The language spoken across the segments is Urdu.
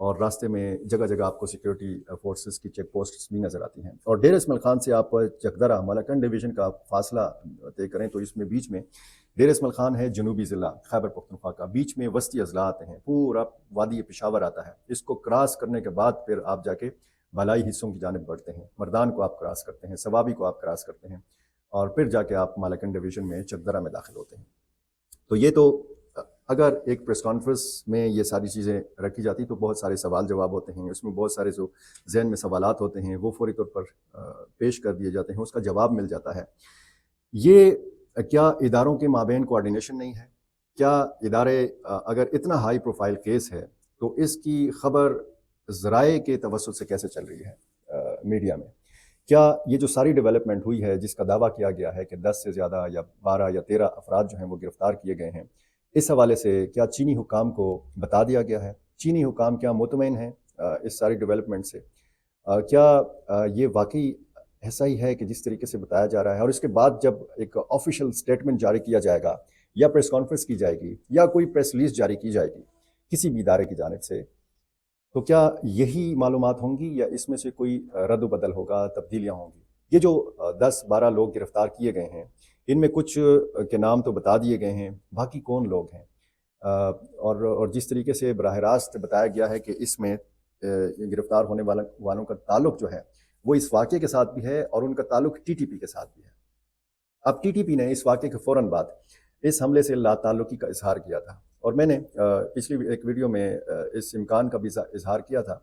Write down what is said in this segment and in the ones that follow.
اور راستے میں جگہ جگہ آپ کو سیکورٹی فورسز کی چیک پوسٹس بھی نظر آتی ہیں. اور ڈیر اسماعیل خان سے آپ چکدرہ مالاکنڈ ڈویژن کا فاصلہ طے کریں تو اس میں بیچ میں ڈیر اسماعیل خان ہے جنوبی ضلع خیبر پختونخوا کا، بیچ میں وسطی اضلاع آتے ہیں، پورا وادی پشاور آتا ہے. اس کو کراس کرنے کے بعد پھر آپ جا کے بالائی حصوں کی جانب بڑھتے ہیں، مردان کو آپ کراس کرتے ہیں، ثوابی کو آپ کراس کرتے ہیں، اور پھر جا کے آپ مالاکنڈ ڈویژن میں چکدرہ میں داخل ہوتے ہیں. تو یہ تو اگر ایک پریس کانفرنس میں یہ ساری چیزیں رکھی جاتی تو بہت سارے سوال جواب ہوتے ہیں، اس میں بہت سارے جو ذہن میں سوالات ہوتے ہیں وہ فوری طور پر پیش کر دیے جاتے ہیں، اس کا جواب مل جاتا ہے. یہ کیا اداروں کے مابین کوآرڈینیشن نہیں ہے؟ کیا ادارے اگر اتنا ہائی پروفائل کیس ہے تو اس کی خبر ذرائع کے توسط سے کیسے چل رہی ہے میڈیا میں؟ کیا یہ جو ساری ڈیولپمنٹ ہوئی ہے جس کا دعویٰ کیا گیا ہے کہ 10 سے زیادہ یا 12 یا 13 افراد جو ہیں وہ گرفتار کیے گئے ہیں، اس حوالے سے کیا چینی حکام کو بتا دیا گیا ہے؟ چینی حکام کیا مطمئن ہیں اس ساری ڈیولپمنٹ سے؟ کیا یہ واقعی ایسا ہی ہے کہ جس طریقے سے بتایا جا رہا ہے؟ اور اس کے بعد جب ایک آفیشیل اسٹیٹمنٹ جاری کیا جائے گا یا پریس کانفرنس کی جائے گی یا کوئی پریس ریلیز جاری کی جائے گی کسی بھی ادارے کی جانب سے، تو کیا یہی معلومات ہوں گی یا اس میں سے کوئی رد و بدل ہوگا، تبدیلیاں ہوں گی؟ یہ جو 10-12 لوگ گرفتار کیے گئے ہیں، ان میں کچھ کے نام تو بتا دیے گئے ہیں، باقی کون لوگ ہیں؟ اور جس طریقے سے براہ راست بتایا گیا ہے کہ اس میں گرفتار ہونے والوں کا تعلق جو ہے وہ اس واقعے کے ساتھ بھی ہے اور ان کا تعلق ٹی ٹی پی کے ساتھ بھی ہے. اب ٹی ٹی پی نے اس واقعے کے فوراً بعد اس حملے سے لا تعلقی کا اظہار کیا تھا، اور میں نے پچھلی ایک ویڈیو میں اس امکان کا بھی اظہار کیا تھا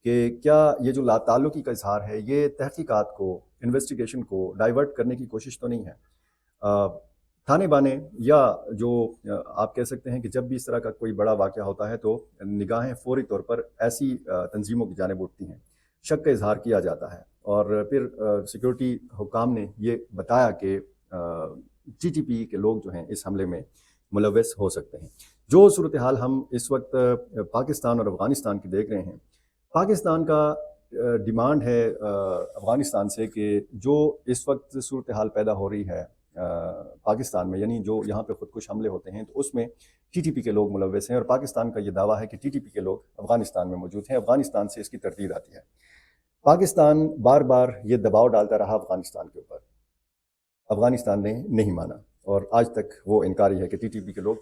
کہ کیا یہ جو لا تعلقی کا اظہار ہے یہ تحقیقات کو، انویسٹیگیشن کو ڈائیورٹ کرنے کی کوشش تو نہیں ہے؟ تھانے بانے یا جو آپ کہہ سکتے ہیں کہ جب بھی اس طرح کا کوئی بڑا واقعہ ہوتا ہے تو نگاہیں فوری طور پر ایسی تنظیموں کی جانب اٹھتی ہیں، شک کا اظہار کیا جاتا ہے، اور پھر سیکورٹی حکام نے یہ بتایا کہ ٹی ٹی پی کے لوگ جو ہیں اس حملے میں ملوث ہو سکتے ہیں. جو صورتحال ہم اس وقت پاکستان اور افغانستان کی دیکھ رہے ہیں، پاکستان کا ڈیمانڈ ہے افغانستان سے کہ جو اس وقت صورتحال پیدا ہو رہی ہے پاکستان میں، یعنی جو یہاں پہ خودکش حملے ہوتے ہیں تو اس میں ٹی ٹی پی کے لوگ ملوث ہیں، اور پاکستان کا یہ دعویٰ ہے کہ ٹی ٹی پی کے لوگ افغانستان میں موجود ہیں، افغانستان سے اس کی تردید آتی ہے. پاکستان بار بار یہ دباؤ ڈالتا رہا افغانستان کے اوپر، افغانستان نے نہیں مانا، اور آج تک وہ انکاری ہے کہ ٹی ٹی پی کے لوگ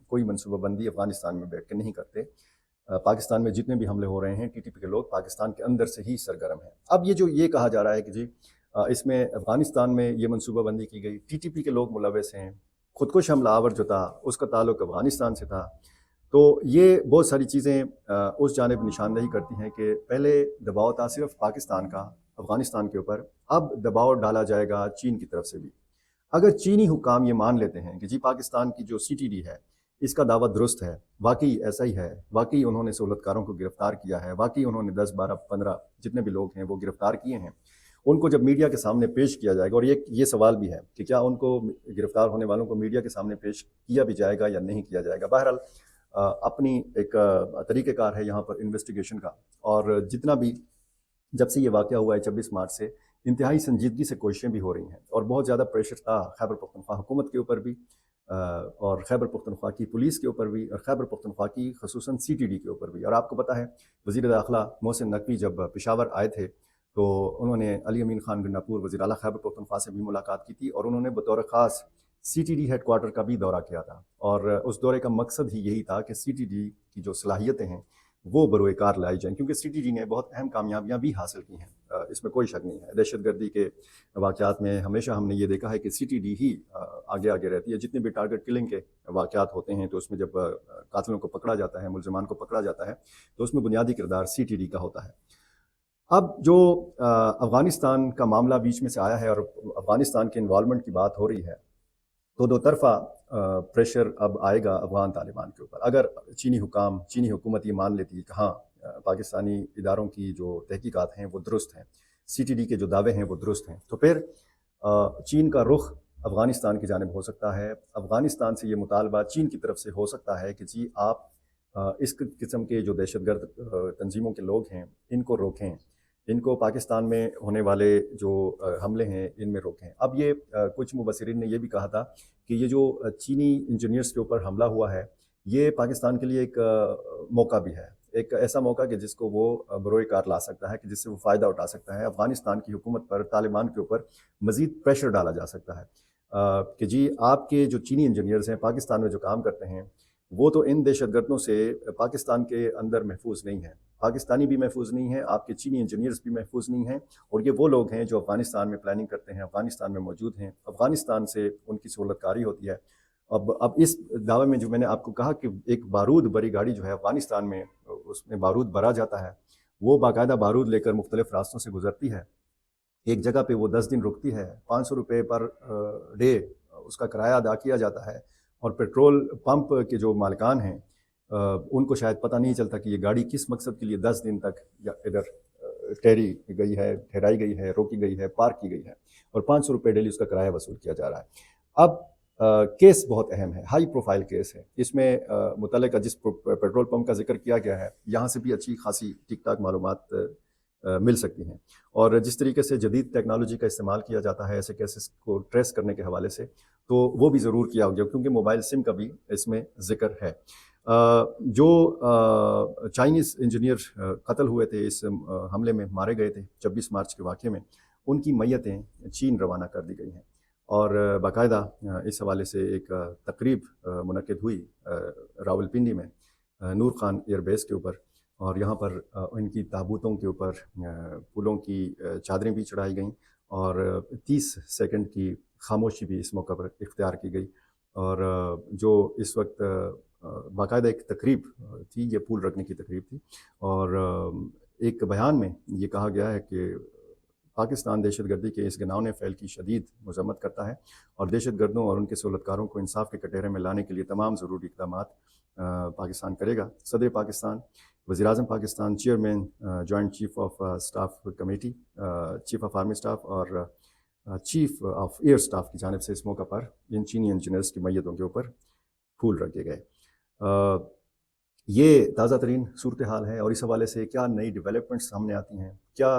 کوئی منصوبہ بندی افغانستان میں بیٹھ کے نہیں کرتے. پاکستان میں جتنے بھی حملے ہو رہے ہیں ٹی ٹی پی کے لوگ پاکستان کے اندر سے ہی سرگرم ہیں. اب یہ جو یہ کہا جا رہا ہے کہ جی اس میں افغانستان میں یہ منصوبہ بندی کی گئی، ٹی ٹی پی کے لوگ ملوث ہیں، خودکش حملہ آور جو تھا اس کا تعلق افغانستان سے تھا، تو یہ بہت ساری چیزیں اس جانب نشاندہی کرتی ہیں کہ پہلے دباؤ تھا صرف پاکستان کا افغانستان کے اوپر، اب دباؤ ڈالا جائے گا چین کی طرف سے بھی. اگر چینی حکام یہ مان لیتے ہیں کہ جی پاکستان کی جو سی ٹی ڈی ہے اس کا دعویٰ درست ہے، واقعی ایسا ہی ہے، واقعی انہوں نے سہولت کاروں کو گرفتار کیا ہے، واقعی انہوں نے 10 12 15 جتنے بھی لوگ ہیں وہ گرفتار کیے ہیں، ان کو جب میڈیا کے سامنے پیش کیا جائے گا، اور یہ سوال بھی ہے کہ کیا ان کو گرفتار ہونے والوں کو میڈیا کے سامنے پیش کیا بھی جائے گا یا نہیں کیا جائے گا. بہرحال اپنی ایک طریقہ کار ہے یہاں پر انویسٹیگیشن کا، اور جتنا بھی جب سے یہ واقعہ ہوا ہے 26 مارچ سے انتہائی سنجیدگی سے کوششیں بھی ہو رہی ہیں، اور بہت زیادہ پریشر تھا خیبر پختونخوا حکومت کے اوپر بھی، اور خیبر پختونخوا کی پولیس کے اوپر بھی، اور خیبر پختونخوا کی خصوصاً سی ٹی ڈی کے اوپر بھی. اور آپ کو پتہ ہے وزیر داخلہ محسن نقوی جب پشاور آئے تھے تو انہوں نے علی امین خان گنڈاپور وزیر اعلیٰ خیبر پختونخوا سے بھی ملاقات کی تھی، اور انہوں نے بطور خاص C T D head quarter کا بھی دورہ کیا تھا، اور اس دورے کا مقصد ہی یہی تھا کہ سی ٹی ڈی کی جو صلاحیتیں ہیں وہ بروئے کار لائی جائیں، کیونکہ سی ٹی ڈی نے بہت اہم کامیابیاں بھی حاصل کی ہیں، اس میں کوئی شک نہیں ہے. دہشت گردی کے واقعات میں ہمیشہ ہم نے یہ دیکھا ہے کہ سی ٹی ڈی ہی آگے آگے رہتی ہے. جتنے بھی ٹارگٹ کلنگ کے واقعات ہوتے ہیں تو اس میں جب قاتلوں کو پکڑا جاتا ہے، ملزمان کو پکڑا جاتا ہے، تو اس میں بنیادی کردار سی ٹی ڈی کا ہوتا ہے. اب جو افغانستان کا معاملہ بیچ میں سے آیا ہے اور افغانستان کے انوالومنٹ کی بات ہو رہی ہے، تو دو طرفہ پریشر اب آئے گا افغان طالبان کے اوپر. اگر چینی حکومت یہ مان لیتی ہے کہ ہاں پاکستانی اداروں کی جو تحقیقات ہیں وہ درست ہیں، سی ٹی ڈی کے جو دعوے ہیں وہ درست ہیں، تو پھر چین کا رخ افغانستان کی جانب ہو سکتا ہے. افغانستان سے یہ مطالبہ چین کی طرف سے ہو سکتا ہے کہ جی آپ اس قسم کے جو دہشت گرد تنظیموں کے لوگ ہیں ان کو روکیں، ان کو پاکستان میں ہونے والے جو حملے ہیں ان میں روکیں. اب یہ کچھ مبصرین نے یہ بھی کہا تھا کہ یہ جو چینی انجینئرز کے اوپر حملہ ہوا ہے یہ پاکستان کے لیے ایک موقع بھی ہے، ایک ایسا موقع کہ جس کو وہ بروئے کار لا سکتا ہے، کہ جس سے وہ فائدہ اٹھا سکتا ہے۔ افغانستان کی حکومت پر، طالبان کے اوپر مزید پریشر ڈالا جا سکتا ہے کہ جی آپ کے جو چینی انجینئرز ہیں پاکستان میں جو کام کرتے ہیں وہ تو ان دہشت گردوں سے پاکستان کے اندر محفوظ نہیں ہیں، پاکستانی بھی محفوظ نہیں ہیں، آپ کے چینی انجینئرز بھی محفوظ نہیں ہیں، اور یہ وہ لوگ ہیں جو افغانستان میں پلاننگ کرتے ہیں، افغانستان میں موجود ہیں، افغانستان سے ان کی سہولت کاری ہوتی ہے۔ اب اس دعوے میں جو میں نے آپ کو کہا کہ ایک بارود بری گاڑی جو ہے افغانستان میں اس میں بارود بھرا جاتا ہے، وہ باقاعدہ بارود لے کر مختلف راستوں سے گزرتی ہے، ایک جگہ پہ وہ 10 دن رکتی ہے، 500 روپے پر ڈے اس کا کرایہ ادا کیا جاتا ہے، اور پیٹرول پمپ کے جو مالکان ہیں ان کو شاید پتہ نہیں چلتا کہ یہ گاڑی کس مقصد کے لیے 10 دن تک ادھر ٹھہرائی گئی ہے، روکی گئی ہے، پارک کی گئی ہے، اور 500 روپے ڈیلی اس کا کرایہ وصول کیا جا رہا ہے۔ اب کیس بہت اہم ہے، ہائی پروفائل کیس ہے، اس میں متعلقہ جس پیٹرول پمپ کا ذکر کیا گیا ہے یہاں سے بھی اچھی خاصی ٹھیک ٹھاک معلومات مل سکتی ہیں، اور جس طریقے سے جدید ٹیکنالوجی کا استعمال کیا جاتا ہے ایسے کیسز کو ٹریس کرنے کے حوالے سے، تو وہ بھی ضرور کیا ہوگا کیونکہ موبائل سم کا بھی اس میں ذکر ہے۔ جو چائنیز انجینئر قتل ہوئے تھے اس حملے میں، مارے گئے تھے 26 مارچ کے واقعے میں، ان کی میتیں چین روانہ کر دی گئی ہیں، اور باقاعدہ اس حوالے سے ایک تقریب منعقد ہوئی راولپنڈی میں نور خان ایئر بیس کے اوپر، اور یہاں پر ان کی تابوتوں کے اوپر پھولوں کی چادریں بھی چڑھائی گئیں، اور 30 سیکنڈ کی خاموشی بھی اس موقع پر اختیار کی گئی، اور جو اس وقت باقاعدہ ایک تقریب تھی، یہ پھول رکھنے کی تقریب تھی، اور ایک بیان میں یہ کہا گیا ہے کہ پاکستان دہشت گردی کے اس گھناؤنے فعل کی شدید مذمت کرتا ہے، اور دہشت گردوں اور ان کے سہولتکاروں کو انصاف کے کٹہرے میں لانے کے لیے تمام ضروری اقدامات پاکستان کرے گا۔ صدر پاکستان، وزیر اعظم Pakistan, chairman joint chief of staff committee, chief of army staff اور چیف آف ایئر اسٹاف کی جانب سے اس موقع پر ان چینی انجینئرز کی میتوں کے اوپر پھول رکھے گئے۔ یہ تازہ ترین صورتحال ہے، اور اس حوالے سے کیا نئی ڈیولپمنٹس سامنے آتی ہیں، کیا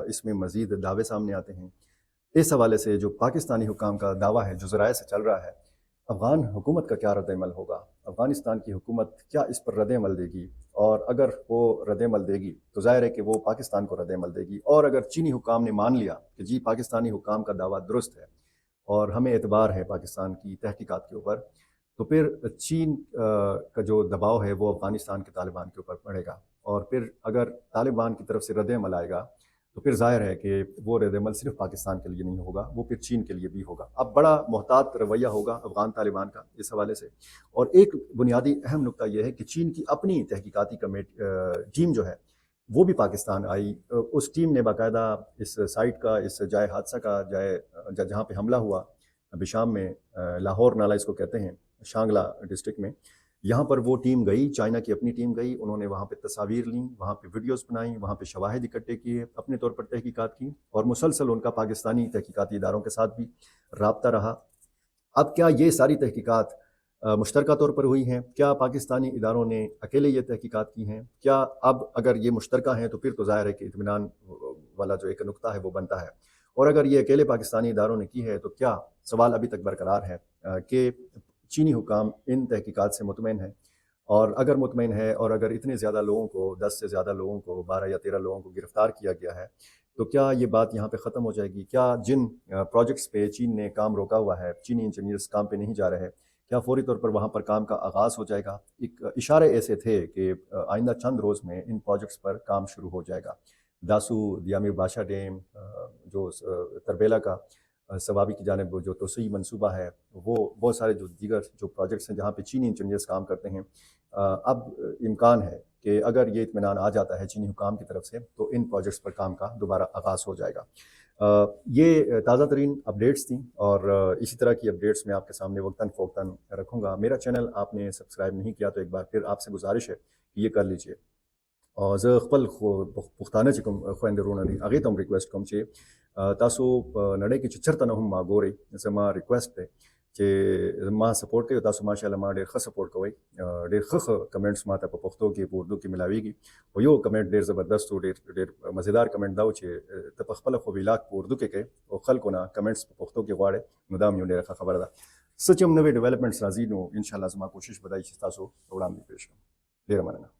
اس میں مزید دعوے سامنے آتے ہیں، اس حوالے سے جو پاکستانی حکام کا دعویٰ ہے جو ذرائع سے چل رہا ہے، افغان حکومت کا کیا رد عمل ہوگا، افغانستان کی حکومت کیا اس پر رد عمل دے گی، اور اگر وہ رد عمل دے گی تو ظاہر ہے کہ وہ پاکستان کو رد عمل دے گی، اور اگر چینی حکام نے مان لیا کہ جی پاکستانی حکام کا دعویٰ درست ہے اور ہمیں اعتبار ہے پاکستان کی تحقیقات کے اوپر، تو پھر چین کا جو دباؤ ہے وہ افغانستان کے طالبان کے اوپر پڑے گا، اور پھر اگر طالبان کی طرف سے رد عمل آئے گا تو پھر ظاہر ہے کہ وہ رد عمل صرف پاکستان کے لیے نہیں ہوگا، وہ پھر چین کے لیے بھی ہوگا۔ اب بڑا محتاط رویہ ہوگا افغان طالبان کا اس حوالے سے، اور ایک بنیادی اہم نقطہ یہ ہے کہ چین کی اپنی تحقیقاتی ٹیم جو ہے وہ بھی پاکستان آئی، اس ٹیم نے باقاعدہ اس سائٹ کا، اس جائے حادثہ کا، جہاں پہ حملہ ہوا بشام میں، لاہور نالہ اس کو کہتے ہیں، شانگلہ ڈسٹرکٹ میں، یہاں پر وہ ٹیم گئی، چائنا کی اپنی ٹیم گئی، انہوں نے وہاں پہ تصاویر لیں، وہاں پہ ویڈیوز بنائیں، وہاں پہ شواہد اکٹھے کیے، اپنے طور پر تحقیقات کی، اور مسلسل ان کا پاکستانی تحقیقاتی اداروں کے ساتھ بھی رابطہ رہا۔ اب کیا یہ ساری تحقیقات مشترکہ طور پر ہوئی ہیں؟ کیا پاکستانی اداروں نے اکیلے یہ تحقیقات کی ہیں؟ کیا اب اگر یہ مشترکہ ہیں تو پھر تو ظاہر ہے کہ اطمینان والا جو ایک نقطہ ہے وہ بنتا ہے، اور اگر یہ اکیلے پاکستانی اداروں نے کی ہے تو کیا سوال ابھی تک برقرار ہے کہ چینی حکام ان تحقیقات سے مطمئن ہے، اور اگر مطمئن ہے، اور اگر اتنے زیادہ لوگوں کو، 10 سے زیادہ لوگوں کو، 12 یا 13 لوگوں کو گرفتار کیا گیا ہے، تو کیا یہ بات یہاں پہ ختم ہو جائے گی؟ کیا جن پروجیکٹس پہ چین نے کام روکا ہوا ہے، چینی انجینئرز کام پہ نہیں جا رہے، کیا فوری طور پر وہاں پر کام کا آغاز ہو جائے گا؟ ایک اشارے ایسے تھے کہ آئندہ چند روز میں ان پروجیکٹس پر کام شروع ہو جائے گا۔ داسو دیامیر بادشاہ ڈیم، جو تربیلا کا ثوابی کی جانب جو توسیعی منصوبہ ہے، وہ بہت سارے جو دیگر جو پروجیکٹس ہیں جہاں پہ چینی انجینئرز کام کرتے ہیں، اب امکان ہے کہ اگر یہ اطمینان آ جاتا ہے چینی حکام کی طرف سے تو ان پروجیکٹس پر کام کا دوبارہ آغاز ہو جائے گا۔ یہ تازہ ترین اپڈیٹس تھیں، اور اسی طرح کی اپڈیٹس میں آپ کے سامنے وقتاً فوقتاً رکھوں گا۔ میرا چینل آپ نے سبسکرائب نہیں کیا تو ایک بار پھر آپ سے گزارش ہے کہ یہ کر لیجئے، اور زه خپل پښتانه چې کوم خویندې ورونه دي هغې ته هم ریکویسټ کوم چې تاسو په نړۍ کې چې چېرته نه هم ما ګورئ، زما ریکویسټ دی چې ما سپورټ کوئ، تاسو ماشاءالله ما ډېر ښه سپورټ کوئ، ډېر ښه کمنټس ما ته په پښتو کې په اردو کې ملاویږي، او یو کمنټ ډېر زبردست و، ډېر مزیدار کمنټ دا و چې ته په خپله خو ویلاګ په اردو کې کوې او خلکو نه کمنټس په پښتو کې غواړې، نو دا هم یو ډېره ښه خبره ده۔ څه چې هم نوې ډیولپمنټس راځي نو انشاءالله زما کوشش به دا وي چې تاسو وړاندې پېښ کړم. ډېره مننه.